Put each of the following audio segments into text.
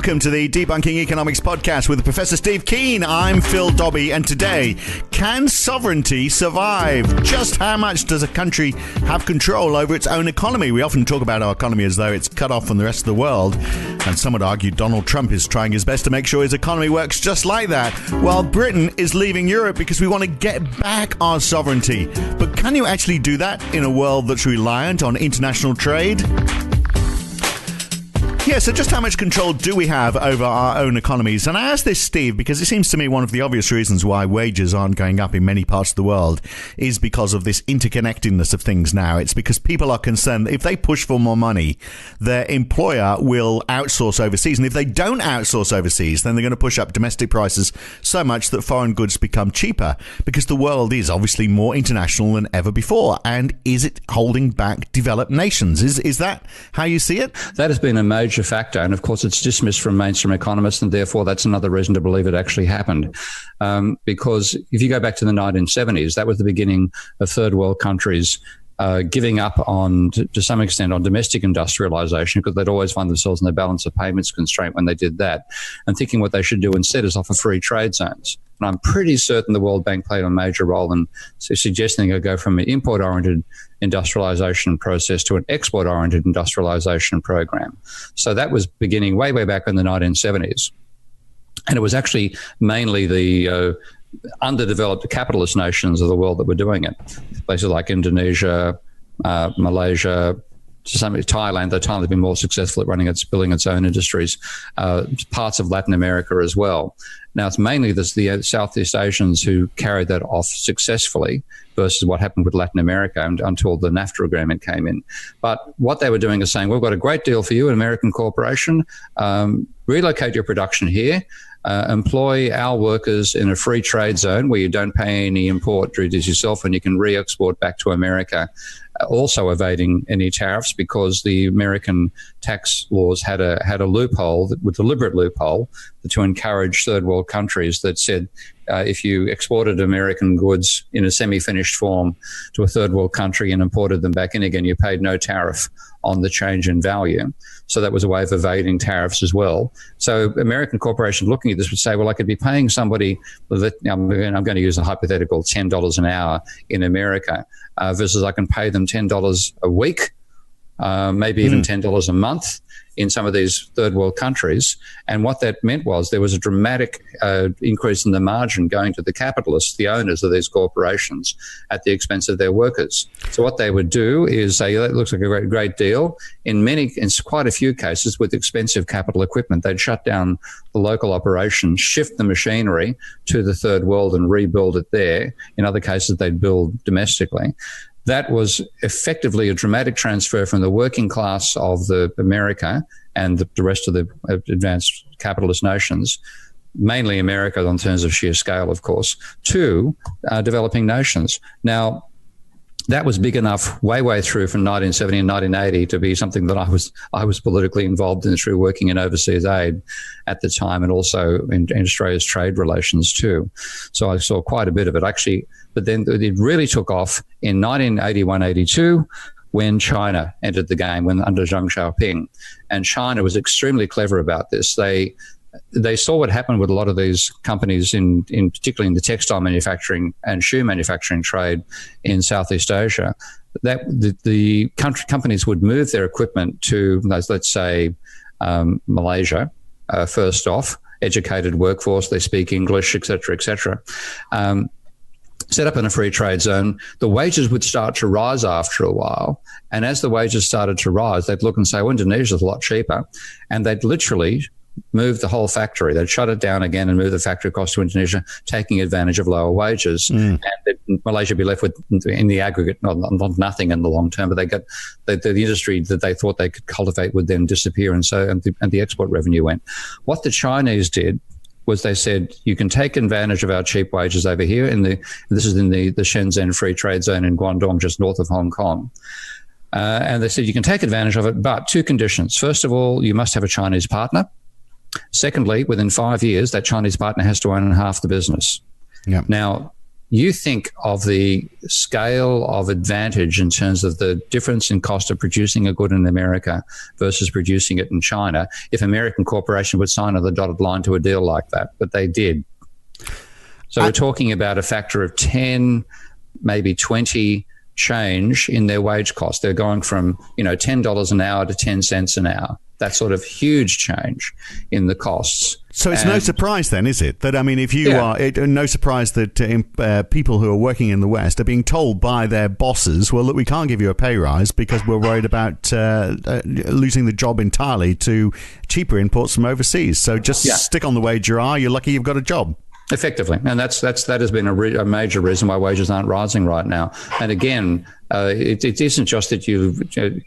Welcome to the Debunking Economics podcast with Professor Steve Keen. I'm Phil Dobbie, and today, can sovereignty survive? Just how much does a country have control over its own economy? We often talk about our economy as though it's cut off from the rest of the world, and some would argue Donald Trump is trying his best to make sure his economy works just like that, while Britain is leaving Europe because we want to get back our sovereignty. But can you actually do that in a world that's reliant on international trade? Yeah, so just how much control do we have over our own economies? And I ask this, Steve, because it seems to me one of the obvious reasons why wages aren't going up in many parts of the world is because of this interconnectedness of things now. It's because people are concerned that if they push for more money, their employer will outsource overseas. And if they don't outsource overseas, then they're going to push up domestic prices so much that foreign goods become cheaper, because the world is obviously more international than ever before. And is it holding back developed nations? Is that how you see it? That has been a major factor, and of course it's dismissed from mainstream economists, and therefore that's another reason to believe it actually happened. Because if you go back to the 1970s, that was the beginning of third world countries giving up on, to some extent, on domestic industrialization, because they'd always find themselves in the balance of payments constraint when they did that, and thinking what they should do instead is offer free trade zones. And I'm pretty certain the World Bank played a major role in suggesting it go from an import-oriented industrialization process to an export-oriented industrialization program. So that was beginning way, way back in the 1970s. And it was actually mainly the underdeveloped capitalist nations of the world that were doing it. Places like Indonesia, Malaysia, to some Thailand. Though Thailand has been more successful at building its own industries. Parts of Latin America as well. Now, it's mainly the Southeast Asians who carried that off successfully versus what happened with Latin America until the NAFTA agreement came in. But what they were doing is saying, we've got a great deal for you, an American corporation. Relocate your production here. Employ our workers in a free trade zone where you don't pay any import duties yourself, and you can re-export back to America, also evading any tariffs, because the American tax laws had a loophole, a deliberate loophole, to encourage third world countries that said if you exported American goods in a semi-finished form to a third world country and imported them back in again, you paid no tariff on the change in value. So that was a way of evading tariffs as well. So American corporations looking at this would say, well, I could be paying somebody, I'm going to use a hypothetical, $10 an hour in America, versus I can pay them $10 a week, maybe even $10 a month in some of these third world countries. And what that meant was there was a dramatic increase in the margin going to the capitalists, the owners of these corporations, at the expense of their workers. So what they would do is say, that looks like a great deal. In quite a few cases with expensive capital equipment, they'd shut down the local operation, shift the machinery to the third world and rebuild it there. In other cases, they'd build domestically. That was effectively a dramatic transfer from the working class of America and the rest of the advanced capitalist nations, mainly America in terms of sheer scale, of course, to developing nations. Now, that was big enough way through from 1970 and 1980 to be something that I was politically involved in through working in overseas aid at the time, and also in Australia's trade relations too. So I saw quite a bit of it actually. But then it really took off in 1981-82 when China entered the game, under Deng Xiaoping. And China was extremely clever about this. They saw what happened with a lot of these companies, in particularly in the textile manufacturing and shoe manufacturing trade in Southeast Asia, that the companies would move their equipment to, let's say, Malaysia, first off, educated workforce, they speak English, et cetera, set up in a free trade zone. The wages would start to rise after a while. And as the wages started to rise, they'd look and say, well, Indonesia's a lot cheaper. And they'd literally move the whole factory. They'd shut it down again and move the factory across to Indonesia, taking advantage of lower wages. And Malaysia would be left with, in the aggregate, not nothing in the long term, but they got the industry that they thought they could cultivate would then disappear. And the export revenue went. What the Chinese did was they said, you can take advantage of our cheap wages over here. This is in the Shenzhen Free Trade Zone in Guangdong, just north of Hong Kong. And they said, you can take advantage of it, but two conditions. First of all, you must have a Chinese partner. Secondly, within 5 years, that Chinese partner has to own half the business. Yep. Now, you think of the scale of advantage in terms of the difference in cost of producing a good in America versus producing it in China, if American corporation would sign on the dotted line to a deal like that, but they did. So we're talking about a factor of 10, maybe 20 change in their wage cost. They're going from, $10 an hour to 10 cents an hour. That sort of huge change in the costs. So it's no surprise then, is it? That, if you no surprise that people who are working in the West are being told by their bosses, well, look, we can't give you a pay rise because we're worried about losing the job entirely to cheaper imports from overseas. So just stick on the wage you are. You're lucky you've got a job. Effectively, and that has been a major reason why wages aren't rising right now. And again, it isn't just that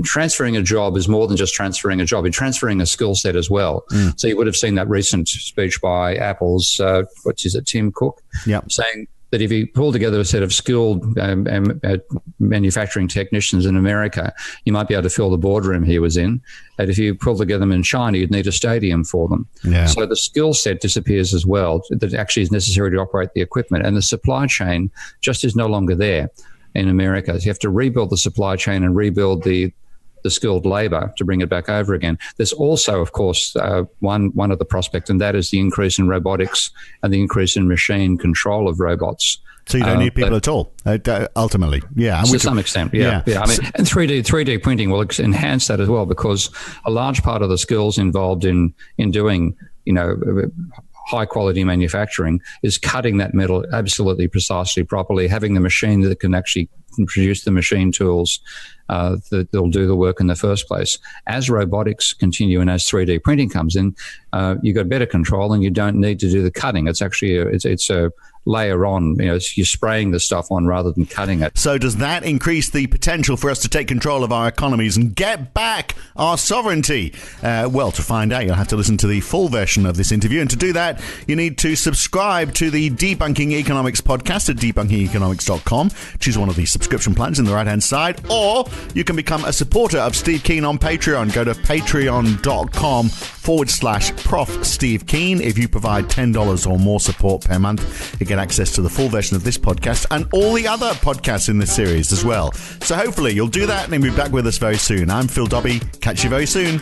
transferring a job is more than just transferring a job. You're transferring a skill set as well. So you would have seen that recent speech by Apple's, Tim Cook, saying that if you pull together a set of skilled manufacturing technicians in America, you might be able to fill the boardroom he was in. And if you pull together them in China, you'd need a stadium for them. Yeah. So the skill set disappears as well that actually is necessary to operate the equipment. And the supply chain just is no longer there in America. So you have to rebuild the supply chain and rebuild the skilled labor to bring it back over again. There's also, of course, one of the prospects, and that is the increase in robotics and the increase in machine control of robots. So you don't need people at all, ultimately. Yeah. To some extent, yeah. And 3D printing will enhance that as well, because a large part of the skills involved in doing, high quality manufacturing is cutting that metal absolutely precisely properly, having the machine that can actually produce the machine tools that'll do the work in the first place. As robotics continue and as 3D printing comes in, you've got better control and you don't need to do the cutting. It's actually it's a layer on, you're spraying the stuff on rather than cutting it. So does that increase the potential for us to take control of our economies and get back our sovereignty? Well, to find out, you'll have to listen to the full version of this interview. And to do that, you need to subscribe to the Debunking Economics podcast at debunkingeconomics.com. Choose one of the subscription plans in the right-hand side, or you can become a supporter of Steve Keen on Patreon. Go to patreon.com/Prof. Steve Keen. If you provide $10 or more support per month, you get access to the full version of this podcast and all the other podcasts in this series as well. So hopefully you'll do that and be back with us very soon. I'm Phil Dobbie. Catch you very soon.